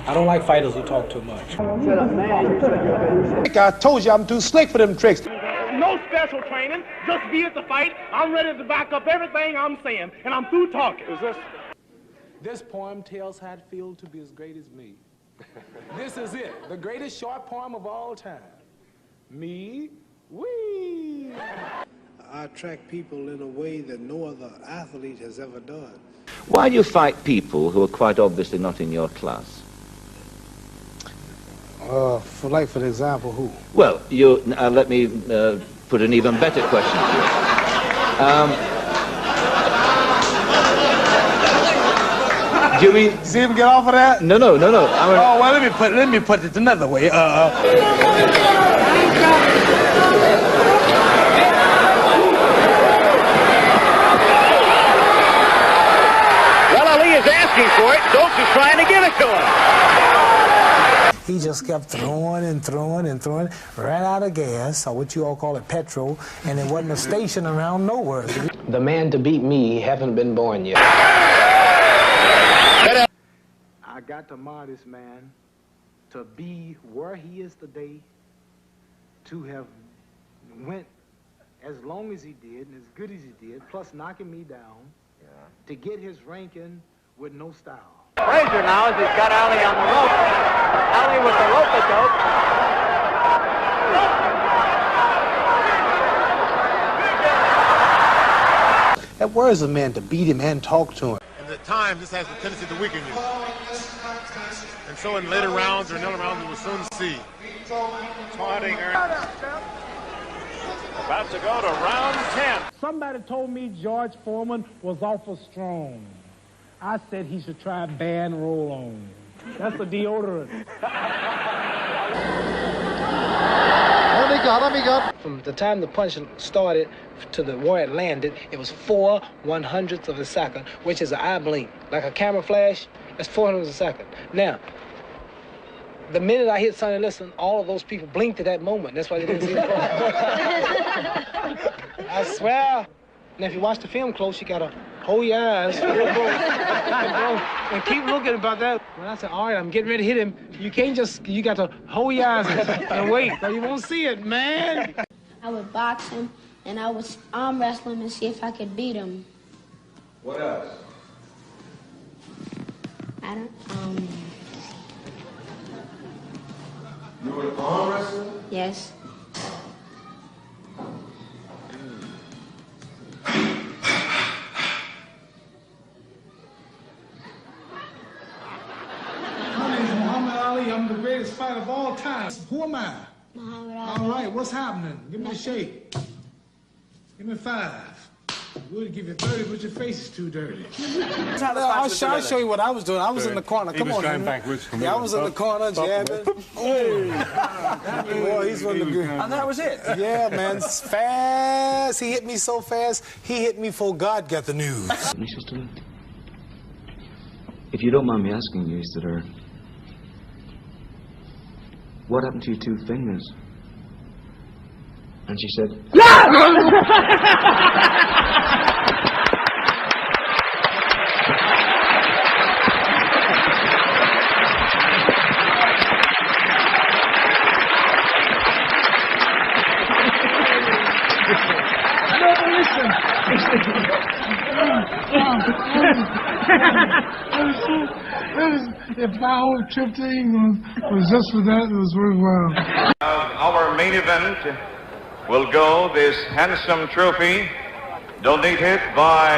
I don't like fighters who talk too much. I told you I'm too slick for them tricks. No special training, just be at the fight. I'm ready to back up everything I'm saying, and I'm through talking. This poem tells how it feels to be as great as me. This is it, the greatest short poem of all time. Me, wee. I attract people in a way that no other athlete has ever done. Why do you fight people who are quite obviously not in your class? For example, who? Well, let me put an even better question to you. Do you mean? See him get off of that? No. Oh well, let me put it another way. Well, Ali is asking for it. Stokes is trying to give it to him. He just kept throwing and throwing and throwing, ran out of gas, or what you all call it, petrol, and there wasn't a station around nowhere. The man to beat me haven't been born yet. I got to admire this man to be where he is today, to have went as long as he did and as good as he did, plus knocking me down, to get his ranking with no style. Frazier now as he's got Ali on the rope. Ali with the rope-a-dope. That worries a man to beat him and talk to him. And at times, this has the tendency to weaken you. And so in later rounds or in other rounds, you will soon see. Taunting her. About to go to round 10. Somebody told me George Foreman was awful strong. I said he should try Ban Roll-On. That's the deodorant. From the time the punch started to where it landed, it was 4/100ths of a second, which is an eye blink. Like a camera flash, that's 400ths of a second. Now, the minute I hit Sonny Liston, all of those people blinked at that moment. That's why they didn't see the punch. I swear. Now, if you watch the film close, you gotta hold your eyes real close and keep looking about that. When I said, all right, I'm getting ready to hit him, you can't just, you got to hold your eyes and wait, or you won't see it, man. I would box him, and I would arm wrestle him and see if I could beat him. What else? I don't, You were an arm wrestler? yes. I'm the greatest fighter of all time. Who am I? Muhammad All Ali. right, what's happening? Give me a shake. Give me 5. We'll give you 30, but your face is too dirty. I'll show you what I was doing. I was in the corner. Come on, Henry. Yeah, I was in the corner jabbing. Boy, he's one of the good. And that was it. Yeah, man, fast. He hit me so fast, he hit me before God got the news. If you don't mind me asking you, Isidore, what happened to your 2 fingers? And she said, If my whole trip to England was just for that, it was worthwhile. Our main event will go this handsome trophy donated by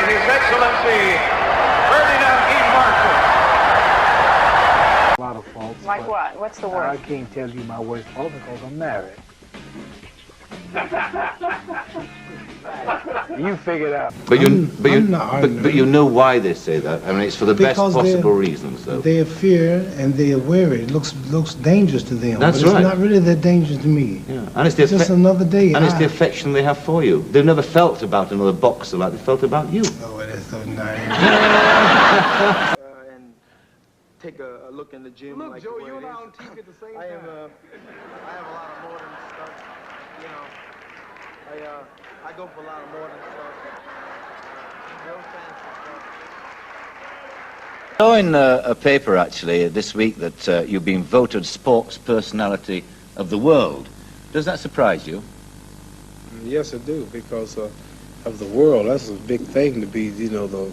His Excellency Ferdinand E. Marshall. A lot of faults. Like what? What's the worst? I can't tell you my worst fault because I'm married. You figure it out. but you know why they say that. I mean, it's for the best possible reasons, though. They fear and they are wary. It looks dangerous to them. That's but right. It's not really that dangerous to me. Yeah, and it's just another day. And it's the affection they have for you. They've never felt about another boxer like they felt about you. Oh, that's so nice. And take a look in the gym. Look, like Joe, the way you it and I is. on TV at the same I have time. I have a lot of modern stuff. You know, I I go for a lot of more than stuff. Real fancy stuff. I saw in a paper, actually, this week that you've been voted Sports Personality of the World. Does that surprise you? Yes, I do, because of the world. That's a big thing to be, you know, the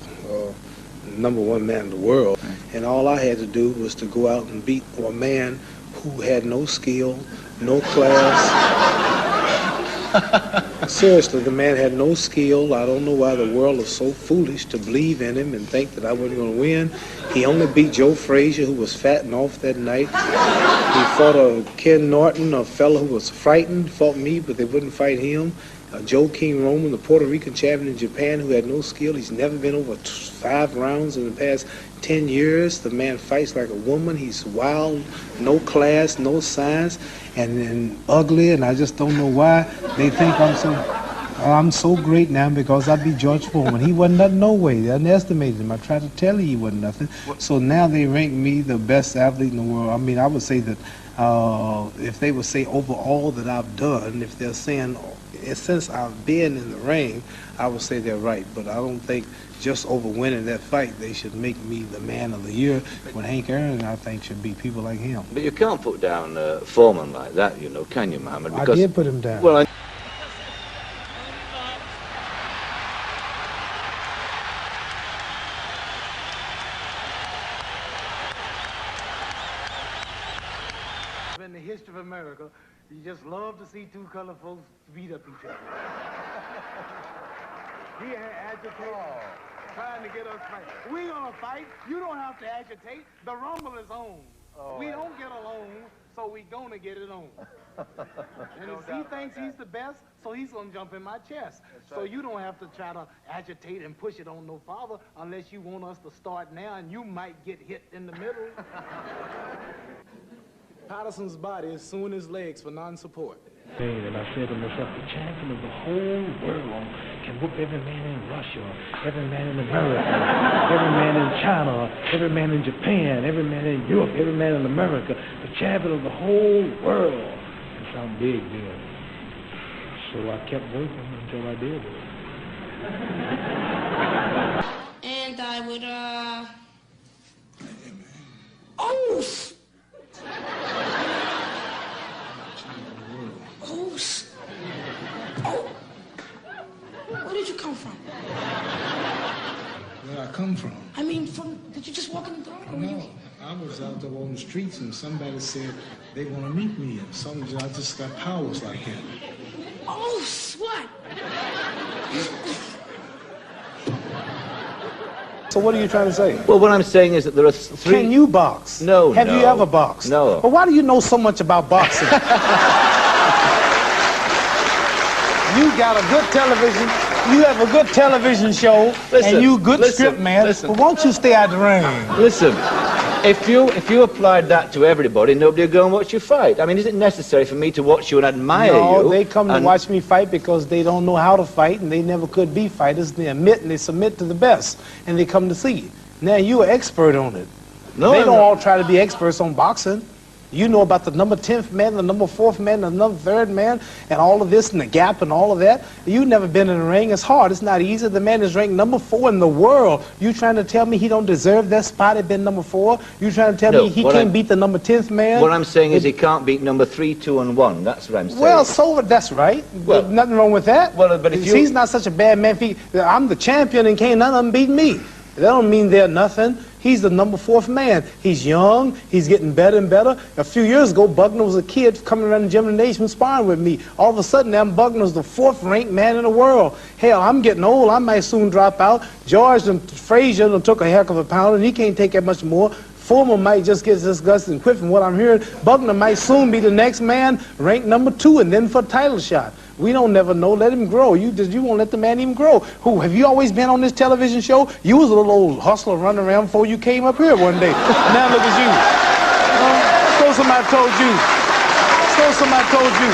#1 man in the world. And all I had to do was to go out and beat a man who had no skill, no class. Seriously, the man had no skill. I don't know why the world is so foolish to believe in him and think that I wasn't going to win. He only beat Joe Frazier, who was fat and off that night. He fought Ken Norton, a fellow who was frightened, fought me, but they wouldn't fight him. Joe King Roman, the Puerto Rican champion in Japan, who had no skill. He's never been over 5 rounds in the past 10 years. The man fights like a woman. He's wild, no class, no science, and ugly, and I just don't know why they think I'm so great now because I beat George Foreman. He wasn't nothing, no way. They underestimated him. I tried to tell you he wasn't nothing. So now they rank me the best athlete in the world. I mean, I would say that if they would say over all that I've done, if they're saying since I've been in the ring, I would say they're right. But I don't think just over winning that fight, they should make me the man of the year. When Hank Aaron, I think, should be people like him. But you can't put down Foreman like that, you know, can you, Muhammad? Because, I did put him down. Well, in the history of America, you just love to see 2 colored folks beat up each other. He agitated, trying to get us fight. We gonna fight. You don't have to agitate. The rumble is on. We don't get along, so we gonna get it on. And he thinks he's the best, so he's gonna jump in my chest. So you don't have to try to agitate and push it on no farther unless you want us to start now, and you might get hit in the middle. Patterson's body is suing his legs for non-support. And I said to myself, the champion of the whole world can whoop every man in Russia, every man in America, every man in China, every man in Japan, every man in Europe, every man in America. The champion of the whole world. It sounded big then. So I kept working until I did it. And I would, Where did you come from? Where I come from? I mean, did you just walk in the door? No, I was out there on the streets and somebody said they want to meet me, and I just got powers like him. Oh, what? So what are you trying to say? Well, what I'm saying is that there are 3... Can you box? No, Have you ever boxed? No. Well, why do you know so much about boxing? You got a good television, you have a good television show, and you good script man, but won't you stay out the ring? Listen, if you applied that to everybody, nobody would go and watch you fight. I mean, is it necessary for me to watch you and admire you? No, they come to watch me fight because they don't know how to fight, and they never could be fighters. They admit and they submit to the best, and they come to see you. Now, you're an expert on it. No, they don't all try to be experts on boxing. You know about the number 10th man, the number 4th man, the number 3rd man, and all of this and the gap and all of that. You've never been in the ring. It's hard. It's not easy. The man is ranked number 4 in the world. You trying to tell me he don't deserve that spot at being number 4? You trying to tell me he can't beat the number 10th man? What I'm saying is he can't beat number 3, 2, and 1. That's what I'm saying. Well, so that's right. Well, nothing wrong with that. Well, but if he's not such a bad man. I'm the champion and can't none of them beat me. That don't mean they're nothing. He's the number 4th man. He's young. He's getting better and better. A few years ago, Buckner was a kid coming around the gymnasium sparring with me. All of a sudden, now Buckner's the 4th ranked man in the world. Hell, I'm getting old. I might soon drop out. George and Frazier took a heck of a pound, and he can't take that much more. Foreman might just get disgusted and quit from what I'm hearing. Buckner might soon be the next man, ranked number 2, and then for a title shot. We don't never know. Let him grow. You won't let the man even grow. Who, have you always been on this television show? You was a little old hustler running around before you came up here one day. Now look at you. So somebody told you. So somebody told you.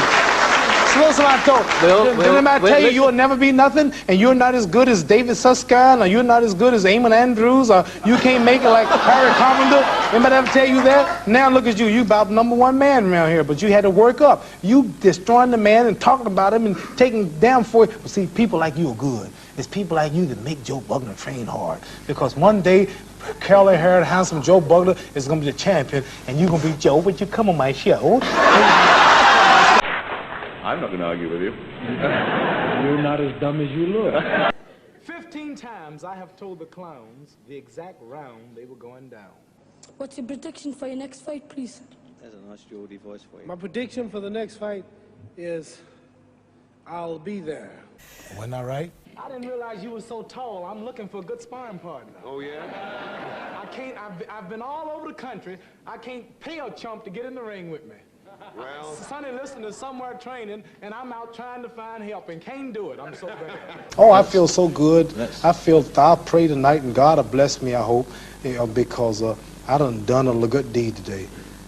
listen, I told. Didn't anybody tell you you'll never be nothing, and you're not as good as David Susskind, or you're not as good as Eamon Andrews, or you can't make it like Harry Carpenter? Anybody ever tell you that? Now look at you. You about #1 man around here, but you had to work up. You destroying the man and talking about him and taking down for it. But see, people like you are good. It's people like you that make Joe Bugner train hard. Because one day, curly-haired, handsome Joe Bugner is going to be the champion, and you're going to be Joe, but you come on my show. I'm not going to argue with you. You're not as dumb as you look. 15 times I have told the clowns the exact round they were going down. What's your prediction for your next fight, please? That's a nice Geordie voice for you. My prediction for the next fight is I'll be there. Wasn't I right? I didn't realize you were so tall. I'm looking for a good sparring partner. Oh, yeah? I've been all over the country. I can't pay a chump to get in the ring with me. Well, Sonny Liston is somewhere training, and I'm out trying to find help and can't do it. I'm so bad. Oh, I feel so good. I'll pray tonight, and God will bless me, I hope, because I done a good deed today.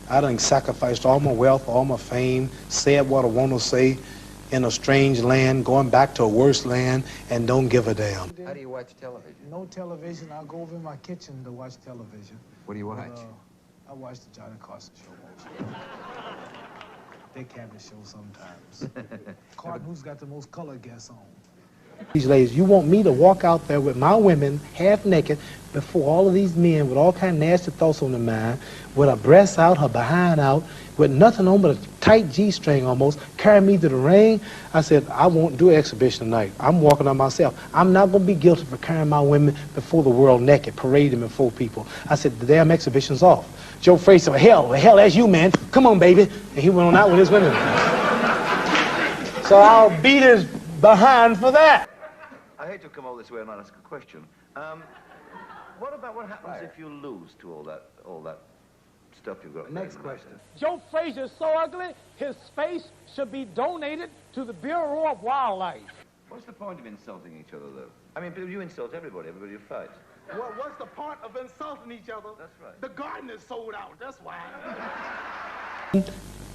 I done sacrificed all my wealth, all my fame, said what I want to say in a strange land, going back to a worse land, and don't give a damn. How do you watch television? No television. I'll go over in my kitchen to watch television. What do you watch? I watch the Johnny Carson show mostly. They cabinet show sometimes. Carton, who's got the most color guests on? These ladies, you want me to walk out there with my women half naked before all of these men with all kind of nasty thoughts on their mind, with her breasts out, her behind out, with nothing on but a tight G-string almost, carry me to the ring? I said, I won't do an exhibition tonight. I'm walking on myself. I'm not going to be guilty for carrying my women before the world naked, parading them before people. I said, the damn exhibition's off. Joe Frazier said, hell, that's you, man. Come on, baby. And he went on out with his women. So I'll beat his behind for that. I hate to come all this way and not ask a question. What happens if you lose to all that stuff you've got? Next question. Joe Frazier's so ugly, his face should be donated to the Bureau of Wildlife. What's the point of insulting each other, though? I mean, you insult everybody you fight. What's the point of insulting each other? That's right. The garden is sold out, that's why.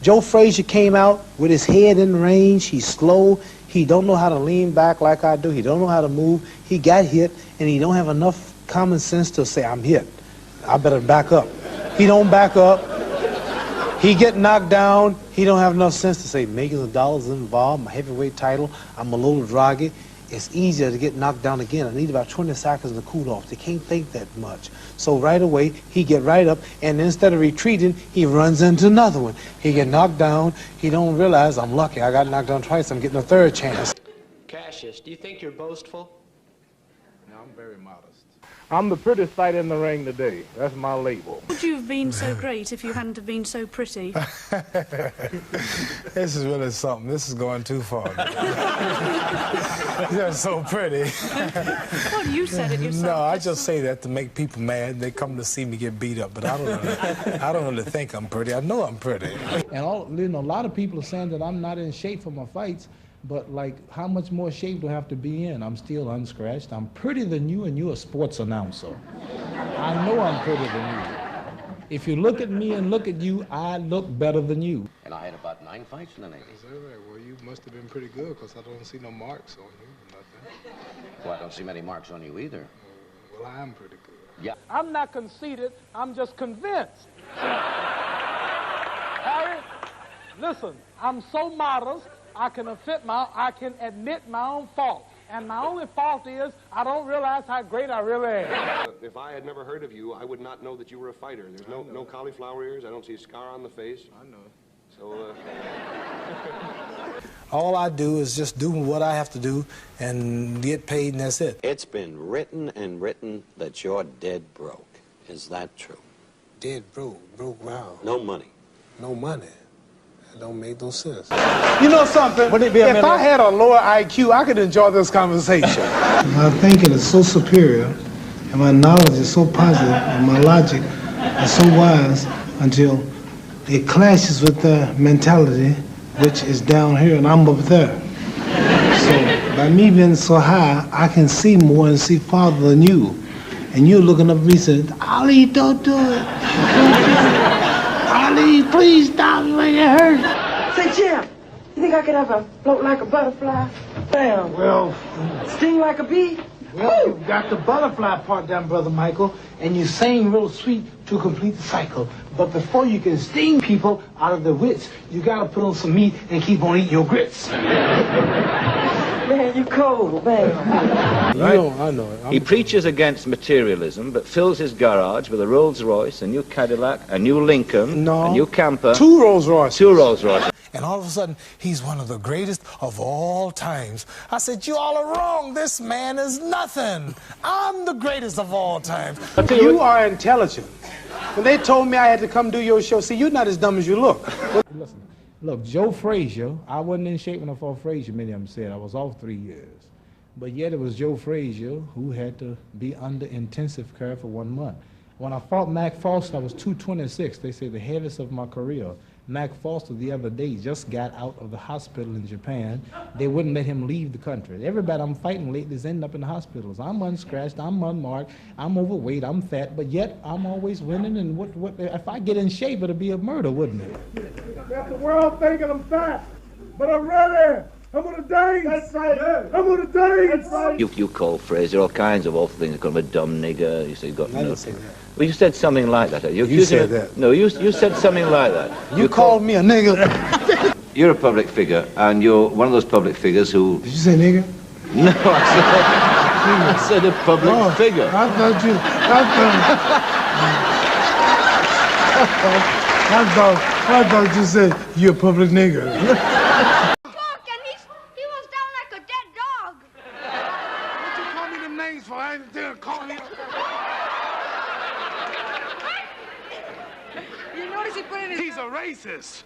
Joe Frazier came out with his head in range. He's slow. He don't know how to lean back like I do. He don't know how to move. He got hit, and he don't have enough common sense to say, I'm hit. I better back up. He don't back up. He get knocked down. He don't have enough sense to say, millions of dollars involved, my heavyweight title, I'm a little draggy. It's easier to get knocked down again. I need about 20 seconds to cool off. They can't think that much. So right away, he get right up, and instead of retreating, he runs into another one. He get knocked down. He don't realize, I'm lucky. I got knocked down twice. I'm getting a third chance. Cassius, do you think you're boastful? No, I'm very modest. I'm the prettiest sight in the ring today. That's my label. Would you have been so great if you hadn't have been so pretty? This is really something. This is going too far. You're so pretty. Well, you said it yourself. No, I just say that to make people mad. They come to see me get beat up, but I don't really think I'm pretty. I know I'm pretty. And a lot of people are saying that I'm not in shape for my fights, but like, how much more shape do I have to be in? I'm still unscratched. I'm prettier than you, and you're a sports announcer. I know I'm prettier than you. If you look at me and look at you, I look better than you. And I had about 9 fights in the Navy. Is that right? Well, you must have been pretty good, because I don't see no marks on you. Nothing. Well, I don't see many marks on you either. Well, I am pretty good. Yeah. I'm not conceited, I'm just convinced. Harry, listen, I'm so modest, I can admit my own fault. And my only fault is I don't realize how great I really am. If I had never heard of you, I would not know that you were a fighter. There's no cauliflower ears. I don't see a scar on the face. I know. So, All I do is just do what I have to do and get paid, and that's it. It's been written and written that you're dead broke. Is that true? Dead broke. Broke wow. No money. No money. That don't make no sense. You know something? If I had a lower IQ, I could enjoy this conversation. My thinking is so superior, and my knowledge is so positive, and my logic is so wise until it clashes with the mentality, which is down here and I'm up there. So by me being so high, I can see more and see farther than you. And you're looking up at me saying, Ali, don't do it. Don't do it. Ali, please stop, make it hurt. Say, Jim, You think I could ever float like a butterfly? Damn. Well, Sting like a bee? well, you got the butterfly part down, Brother Michael, and you sing real sweet to complete the cycle. But before you can sting people out of their wits, you gotta put on some meat and keep on eating your grits. Man, you cold, man. I know it. He preaches against materialism, but fills his garage with a Rolls Royce, a new Cadillac, a new Lincoln, a new camper. 2 Rolls Royces. 2 Rolls Royces. And all of a sudden, he's one of the greatest of all times. I said, you all are wrong. This man is nothing. I'm the greatest of all times. You are intelligent. When they told me I had to come do your show, see, you're not as dumb as you look. Listen, look, Joe Frazier, I wasn't in shape when I fought Frazier, many of them said. I was off 3 years. But yet it was Joe Frazier who had to be under intensive care for 1 month. When I fought Mac Foster, I was 226. They say the heaviest of my career. Mac Foster the other day just got out of the hospital in Japan. They wouldn't let him leave the country. Everybody I'm fighting lately is ending up in the hospitals. I'm unscratched, I'm unmarked, I'm overweight, I'm fat, but yet I'm always winning. And what if I get in shape, it'll be a murder, wouldn't it? Got the world thinking I'm fat, but I'm ready. I'm gonna dance. That's right. I'm gonna dance. That's right. You call Fraser all kinds of awful things. You call him a dumb nigger. You say you got I didn't say that. Well, you said something like that. You said that. No, you said something like that. You called me a nigger. You're a public figure, and you're one of those public figures who... Did you say nigger? No, I said a public figure. I thought you said you're a public nigger. You notice he put in his... He's a racist.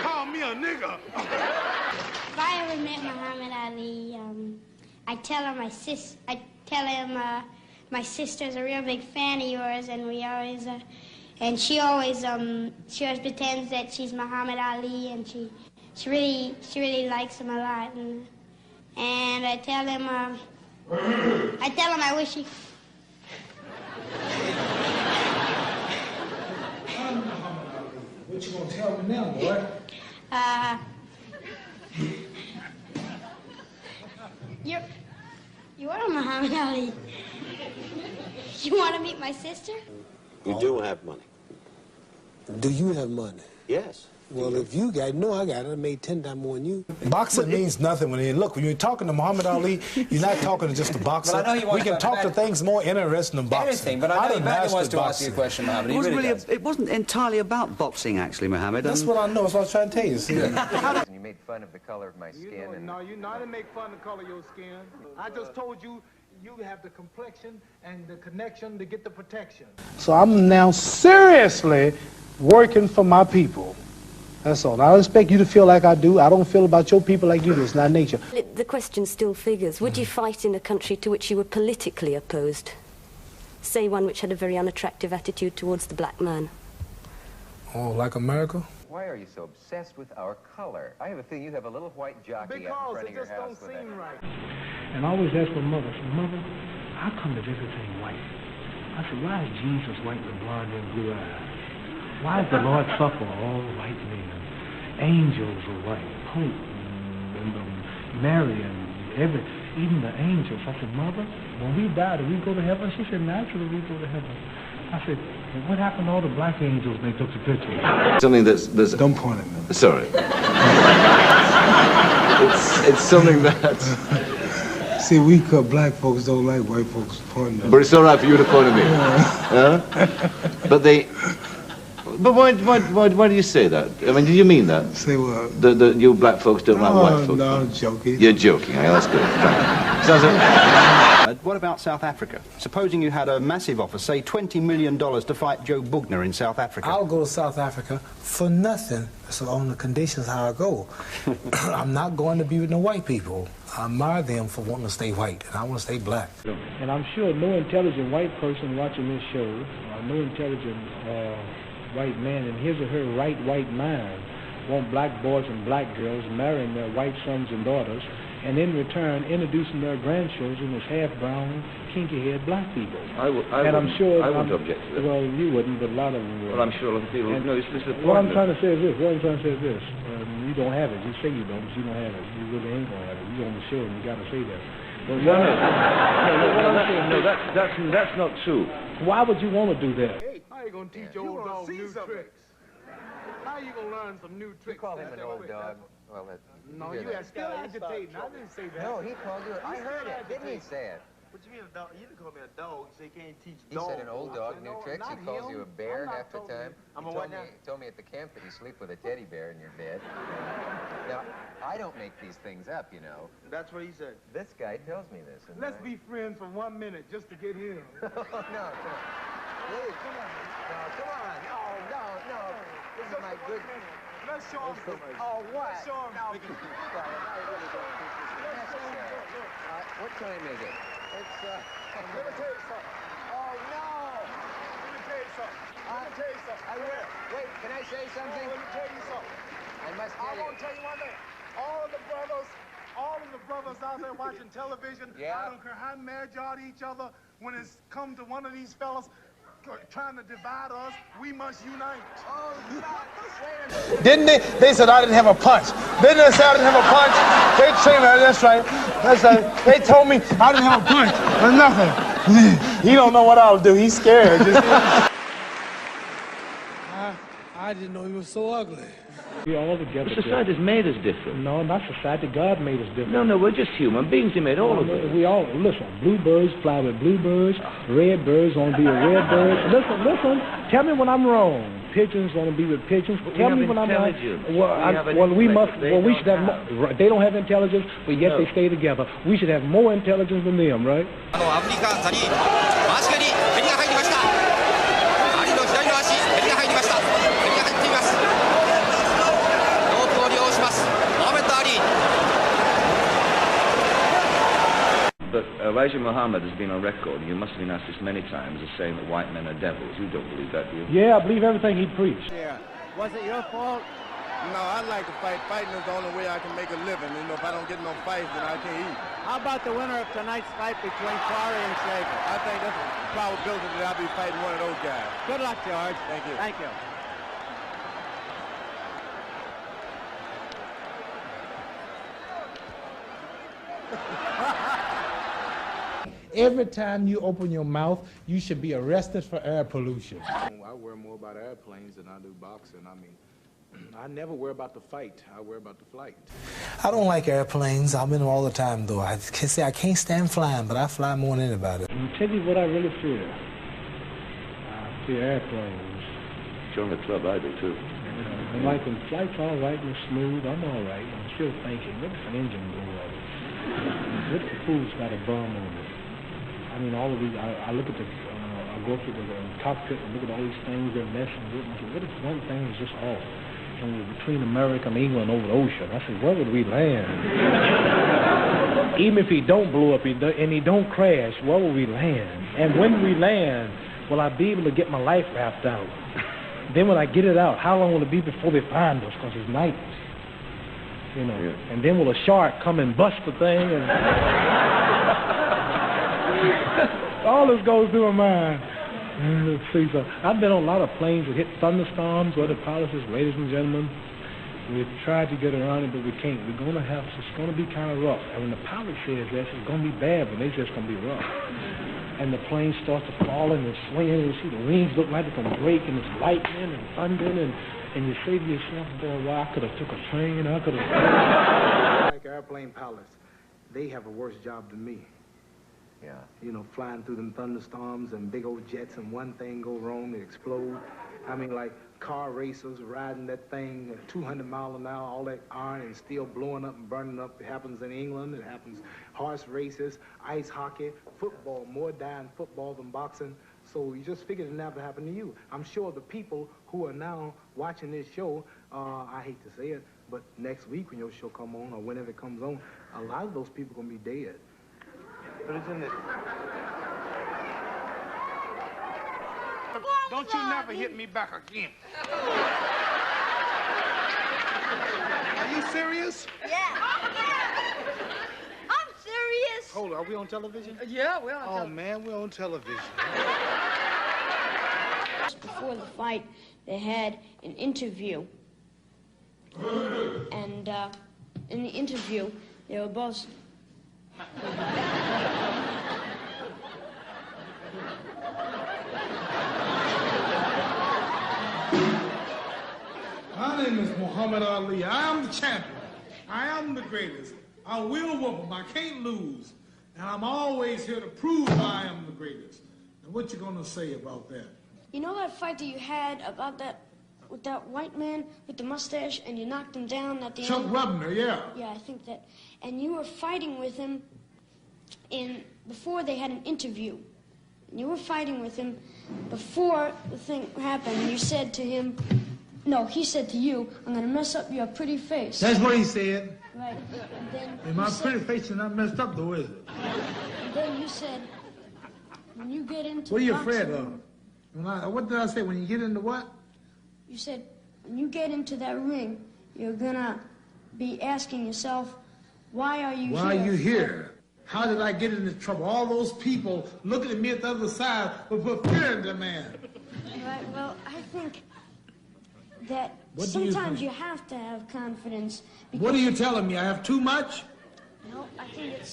Call me a nigger. If I ever met Muhammad Ali, I tell him my sister's a real big fan of yours, and we always, and she always pretends that she's Muhammad Ali, and she really likes him a lot, and I tell him I wish he. What you gonna tell me now, boy? You are Muhammad Ali. You want to meet my sister? You do have money. Do you have money? Yes. Well, if you got, I got it. I made 10 times more than you. Boxing means nothing when when you're talking to Muhammad Ali, you're not talking to just a boxer. Well, I know you want we can talk to things more interesting than boxing. Anything, but I know Badly wants to ask you a question, Muhammad. It wasn't entirely about boxing, actually, Muhammad. That's what I know. That's what I was trying to tell you. See? You made fun of the color of my skin. No, I didn't make fun of the color of your skin. I just told you you have the complexion and the connection to get the protection. So I'm now seriously working for my people. That's all. I don't expect you to feel like I do. I don't feel about your people like you do. It's not nature. The question still figures. Would you fight in a country to which you were politically opposed? Say one which had a very unattractive attitude towards the black man. Oh, like America? Why are you so obsessed with our color? I have a feeling you have a little white jockey out in front of your house with that. And I always ask my mother, I said, Mother, how come that everything white? I said, why is Jesus white with blonde and blue eyes? Why does the Lord suffer all white men? Angels are white, Pope and Mary and even the angels. I said, Mother, when we die, do we go to heaven? She said, naturally we go to heaven. I said, well, what happened to all the black angels they took the picture? Something that's... Don't point at me. Sorry. it's something that... See, we black folks don't like white folks pointing at us. But it's all right for you to point at me. But they... But why do you say that? I mean, do you mean that? Say what? You black folks don't like white folks? No, I'm joking. You're joking. Okay, that's good. Sounds like... What about South Africa? Supposing you had a massive offer, say $20 million to fight Joe Bugner in South Africa. I'll go to South Africa for nothing. So on the conditions how I go. I'm not going to be with no white people. I admire them for wanting to stay white, and I want to stay black. And I'm sure no intelligent white person watching this show, or no intelligent white man in his or her right white mind want black boys and black girls marrying their white sons and daughters and in return introducing their grandchildren as half-brown, kinky-haired black people. I wouldn't object to that. Well, you wouldn't, but a lot of them would. Well, I'm sure a lot of people. No, this is the point. What I'm trying to say is this. You don't have it. You say you don't, but you don't have it. You really ain't gonna have it. You on the show, and you got to say that. But that's not true. Why would you want to do that? Hey, how you gonna teach old dog new tricks? How you gonna learn some new tricks? You call him an old dog. Well, no, you are still agitating. I didn't say that. No, he called you. I heard it. Didn't he say it? What you mean a dog? You didn't call me a dog. You say you can't teach He dogs. said an old dog, new tricks. He calls you a bear half the time. He told me at the camp that you sleep with a teddy bear in your bed. Now, I don't make these things up, you know. That's what he said. This guy tells me this. Let's be friends for 1 minute just to get him. No, come on. Please, come on. No, come on. No. This is my good... Let's show him something. Oh, what? Let's show him something. What time is it? It's, Let me tell you something. Oh, no! Let me tell you something. I will. Wait, can I say something? Let me tell you something. I must tell you. I want to tell you one thing. All of the brothers out there watching television, I don't care how mad y'all at each other, when it's come to one of these fellas trying to divide us, we must unite. Oh, Didn't they? They said I didn't have a punch. Didn't they say I didn't have a punch? They told me, that's right. They told me I didn't have a punch. There's nothing. He don't know what I'll do. He's scared. I didn't know he was so ugly. We all together. Society's made us different. No, not society. God made us different. No, we're just human beings. He made all of us. We all, listen, bluebirds fly with bluebirds, red birds want to be with red birds. Listen, tell me when I'm wrong. Pigeons want to be with pigeons. Tell me when I'm wrong. We should have, they don't have intelligence, but yet they stay together. We should have more intelligence than them, right? But Elijah Muhammad has been on record, and you must have been asked this many times, as saying that white men are devils. You don't believe that, do you? Yeah, I believe everything he preached. Yeah. Was it your fault? No, I like to fight. Fighting is the only way I can make a living. You know, if I don't get no fights, then I can't eat. How about the winner of tonight's fight between Corey and Schaefer? I think that's a probability that I'll be fighting one of those guys. Good luck, George. Thank you. Thank you. Every time you open your mouth, you should be arrested for air pollution. I worry more about airplanes than I do boxing. I mean, I never worry about the fight. I worry about the flight. I don't like airplanes. I'm in them all the time, though. I can say I can't stand flying, but I fly more than anybody. I'll tell you what I really fear. I fear airplanes. Join the club, I do, too. And like when flight's all right and smooth, I'm all right. I'm still thinking, what if an engine blew up? What if the fool's got a bum on it? I mean, all of these, I look at I go through the cockpit and look at all these things they're messing with. And I say, what if one thing is just off? And we're between America and England over the ocean. I said, where would we land? Even if he don't blow up and he don't crash, where will we land? And when we land, will I be able to get my life wrapped out? Then when I get it out, how long will it be before they find us? Because it's night. You know. Yeah. And then will a shark come and bust the thing? And all this goes through my mind. Let's see, so I've been on a lot of planes that hit thunderstorms where the pilot says, ladies and gentlemen, we've tried to get around it, but we can't. It's going to be kind of rough. And when the pilot says that, it's going to be bad, but it's just going to be rough. And the plane starts to fall and it's swinging, and you see the wings look like it's going to break, and it's lightning and thundering, and you say to yourself, boy, well, I could have took a train, I could have... Like airplane pilots, they have a worse job than me. Yeah. You know, flying through them thunderstorms and big old jets, and one thing go wrong, it explode. I mean, like car racers riding that thing at 200 miles an hour, all that iron and steel blowing up and burning up. It happens in England. It happens horse races, ice hockey, football. More die in football than boxing. So you just figured it never happened to you. I'm sure the people who are now watching this show, I hate to say it, but next week when your show come on or whenever it comes on, a lot of those people are going to be dead. But it's in this. Don't you never hit me back again. Are you serious? Yeah. Hold on, are we on television? Yeah, we're on television. Oh, man, we're on television. Just before the fight, they had an interview. And in the interview, they were both... My name is Muhammad Ali. I am the champion. I am the greatest. I will whoop him. I can't lose. And I'm always here to prove I am the greatest. And what you gonna say about that? You know that fight that you had about that, with that white man with the mustache, and you knocked him down at the end? Chuck Webner, yeah. Yeah, I think that. And you were fighting with him before they had an interview. And you were fighting with him before the thing happened. And you said to him, no, he said to you, I'm gonna mess up your pretty face. That's what he said. Right. And then And my pretty face is not messed up though, is it? And then you said, when you get into What are you boxing, afraid of? What did I say? When you get into what? You said, when you get into that ring, you're gonna be asking yourself, why are you here? Why are you here? How did I get into trouble? All those people looking at me at the other side will put fear in the man. Right, well, I think that What do you sometimes think? you have to have confidence. What are you telling me? I have too much? No, I think that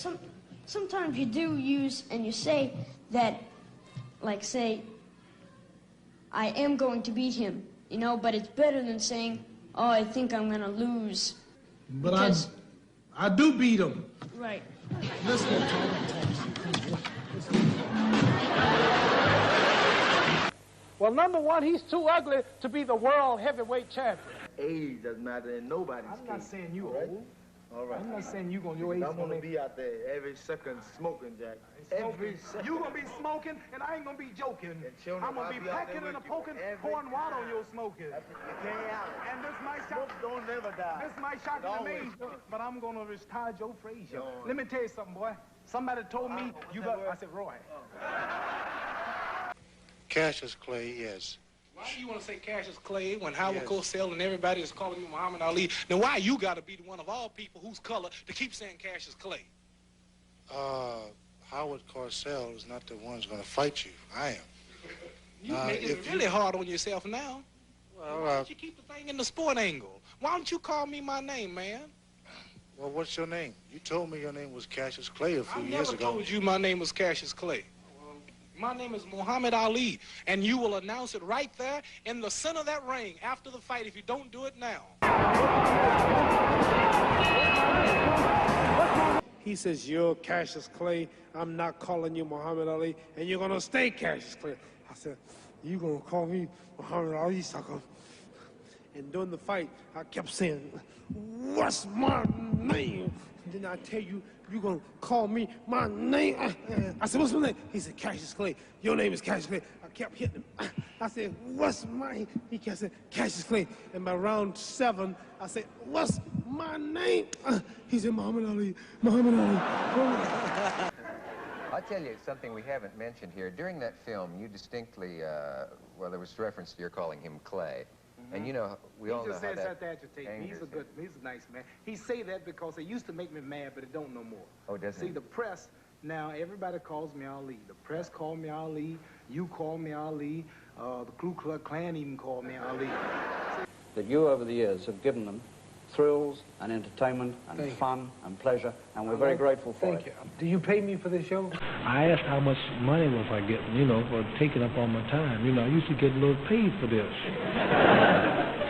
sometimes you do use, and you say that, like say, I am going to beat him, you know, but it's better than saying, oh, I think I'm gonna lose. But Because- I do beat him. Right. Let's go talk. Well, number one, he's too ugly to be the world heavyweight champion. Age doesn't matter in nobody's I'm not case. saying you All right? old. All right. I'm not saying you gonna your age. I'm gonna be out there every second smoking, Jack. Every second. You gonna be smoking, and I ain't gonna be joking. children, I'm gonna I'll be be out packing there and a with you poking, every pouring water on time. your smoking. You can't out. And this might shock, Don't never die. this might shock It and always amaze you, comes. but I'm gonna retire Joe Frazier. No. Let me tell you something, boy. Somebody told me you got. I said, Roy. Cassius Clay, yes. Why do you want to say Cassius Clay when Howard Yes. Cosell and everybody is calling you Muhammad Ali? Then why you got to be the one of all people whose color to keep saying Cassius Clay? Howard Cosell is not the one who's going to fight you. I am. You making it really hard on yourself now. Well, Why don't you keep the thing in the sport angle? Why don't you call me my name, man? Well, what's your name? You told me your name was Cassius Clay a I few years never ago. told you my name was Cassius Clay. My name is Muhammad Ali, and you will announce it right there in the center of that ring after the fight if you don't do it now. He says, you're Cassius Clay. I'm not calling you Muhammad Ali, and you're going to stay Cassius Clay. I said, you going to call me Muhammad Ali, sucker? And during the fight, I kept saying, what's my name? And then I tell you, you're going to call me my name. I said, what's my name? He said, Cassius Clay. Your name is Cassius Clay. I kept hitting him. I said, what's my? He kept saying, Cassius Clay. And by round 7, I said, what's my name? He said, Muhammad Ali, Muhammad Ali. I'll tell you something we haven't mentioned here. During that film, you distinctly, well, there was reference to your calling him Clay. And you know, we all know how He just says that that to agitate me. He's angers he's a nice man. He say that because it used to make me mad, but it don't no more. Oh, doesn't See, it? the press, now everybody calls me Ali. The press call me Ali. You call me Ali. The Ku Klux Klan even called me Ali. That you over the years have given them thrills and entertainment and Thank you. fun and pleasure, and we're very grateful for Thank it. you. Do you pay me for this show? I asked how much money was I getting, you know, for taking up all my time. You know, I used to get a little paid for this.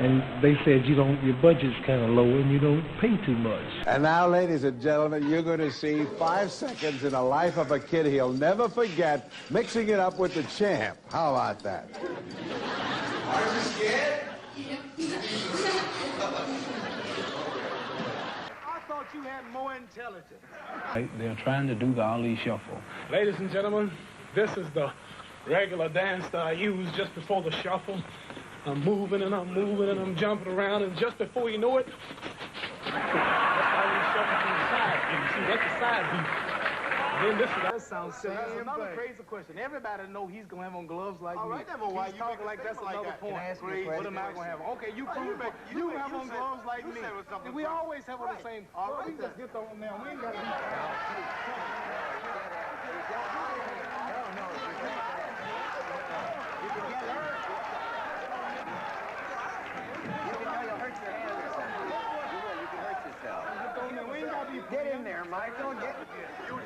And they said, you don't, your budget's kind of low and you don't pay too much. And now, ladies and gentlemen, you're going to see 5 seconds in the life of a kid he'll never forget, mixing it up with the champ. How about that? Are you scared? I thought you had more intelligence. They're trying to do the Ali Shuffle. Ladies and gentlemen, this is the regular dance that I use just before the shuffle. I'm moving and I'm moving and I'm jumping around, and just before you know it, that's how we shuffle from the side beat. See, that's the side beat. And then this is That sounds silly. That's another crazy question. Everybody know he's gonna have on gloves like me. right, then, but why He's you talking make like a that's statement like another that? point. Can I ask you a What question? am I gonna have? Okay, you No, prove it. you You have on said- gloves like fighting me. We always have on the same. All right, we just get on now. We ain't got to be. Get in there, Michael. Get. You're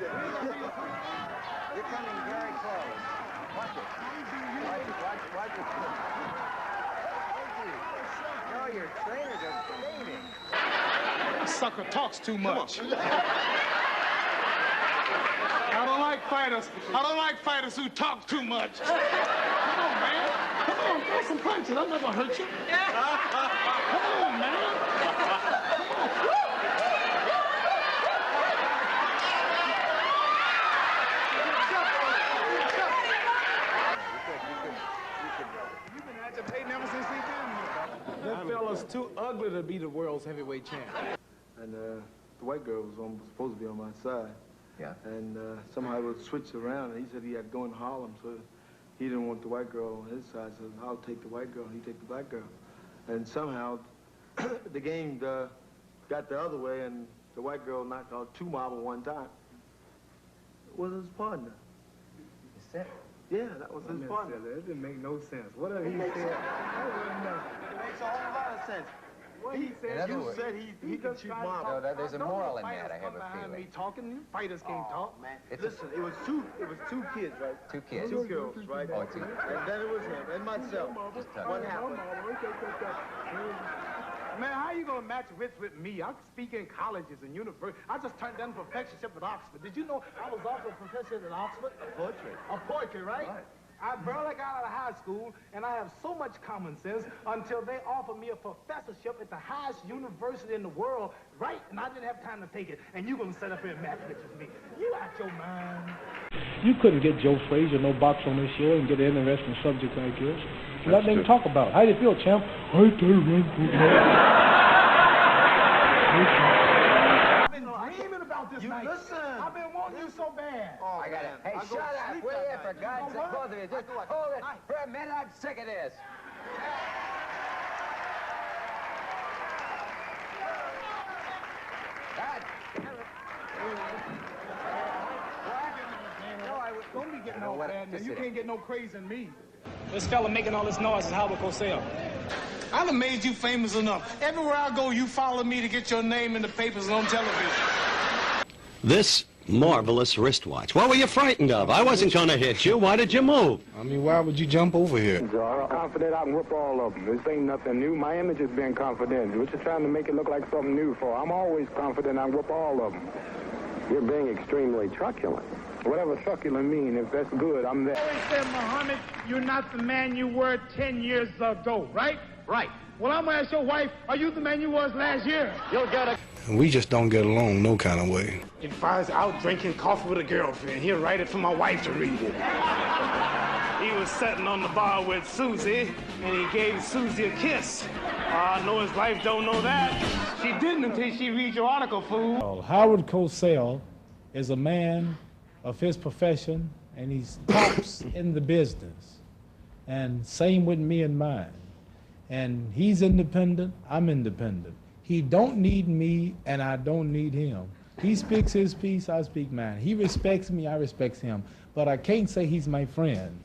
coming very close. Watch it. Watch it. No, your trainers are fading. Sucker talks too much. I don't like fighters. I don't like fighters who talk too much. Come on, man. Come on, throw some punches. I'll never hurt you. Come on, man. That fella's too ugly to be the world's heavyweight champ. And the white girl was supposed to be on my side. Yeah. And somehow it was switched around, and he said he had to go in Harlem, so he didn't want the white girl on his side, so I'll take the white girl, and he take the black girl. And somehow the game got the other way, and the white girl knocked out 2 marbles one time. It was his partner. You said it? Yeah, that was his partner. That didn't make no sense. Whatever he said, It makes a whole lot of sense. What he said, you said he could shoot marbles. No, there's a moral in that, I have a feeling. Me talking, fighters can't talk. Man, listen, it was two kids, right? 2 kids. 2 girls, right? Oh, 2. And then it was him and myself. What happened? Man, how you gonna match wits with me? I speak in colleges and universities. I just turned down a professorship at Oxford. Did you know I was also a professor at Oxford? Poetry, right? I barely got out of high school, and I have so much common sense until they offered me a professorship at the highest university in the world, right? And I didn't have time to take it. And you gonna sit up here and match wits with me? You out your mind. You couldn't get Joe Frazier no box on this show and get an interesting subject like this. Nothing to talk about. How do you feel, champ? I've been dreaming about this night. Listen. I've been wanting you so bad. Oh, I got it. Hey, shut up, will you, for God's sake, both of you. Just hold it for a minute. I'm sick of this. Don't be getting all bad, man. You can't get no praise in me. This fella making all this noise is Howard Cosell. I done made you famous enough. Everywhere I go, you follow me to get your name in the papers and on television. This marvelous wristwatch. What were you frightened of? I wasn't going to hit you. Why did you move? I mean, why would you jump over here? I'm confident I can whoop all of them. This ain't nothing new. My image has been confident. What you trying to make it look like something new for? I'm always confident I can whoop all of them. You're being extremely truculent. Whatever succulent mean, if that's good, I'm there. I always said, Muhammad, you're not the man you were 10 years ago, right? Right. Well, I'm gonna ask your wife, are you the man you was last year? You'll get it. We just don't get along no kind of way. If I was out drinking coffee with a girlfriend, he'll write it for my wife to read it. He was sitting on the bar with Susie, and he gave Susie a kiss. I know his wife don't know that. She didn't until she read your article, fool. Howard Cosell is a man of his profession, and he's tops in the business. And same with me and mine. And he's independent, I'm independent. He don't need me, and I don't need him. He speaks his piece, I speak mine. He respects me, I respect him. But I can't say he's my friend.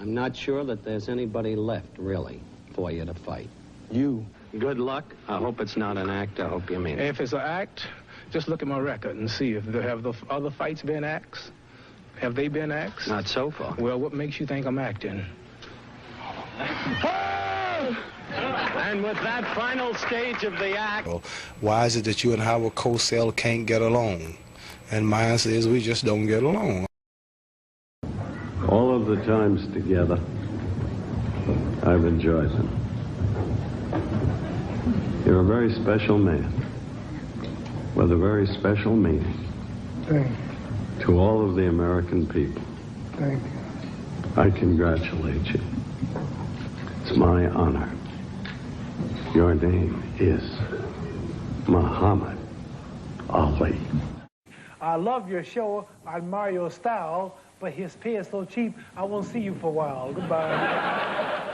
I'm not sure that there's anybody left, really, for you to fight. You. Good luck. I hope it's not an act. I hope you mean it. If it's an act, just look at my record and see if there have the other fights been acts. Have they been acts? Not so far. Well, what makes you think I'm acting? And with that final stage of the act... Why is it that you and Howard Cosell can't get along? And my answer is we just don't get along. All of the times together, I've enjoyed them. You're a very special man with a very special meaning. Thank you. To all of the American people. Thank you. I congratulate you. It's my honor. Your name is Muhammad Ali. I love your show. I admire your style, but his pay is so cheap, I won't see you for a while. Goodbye.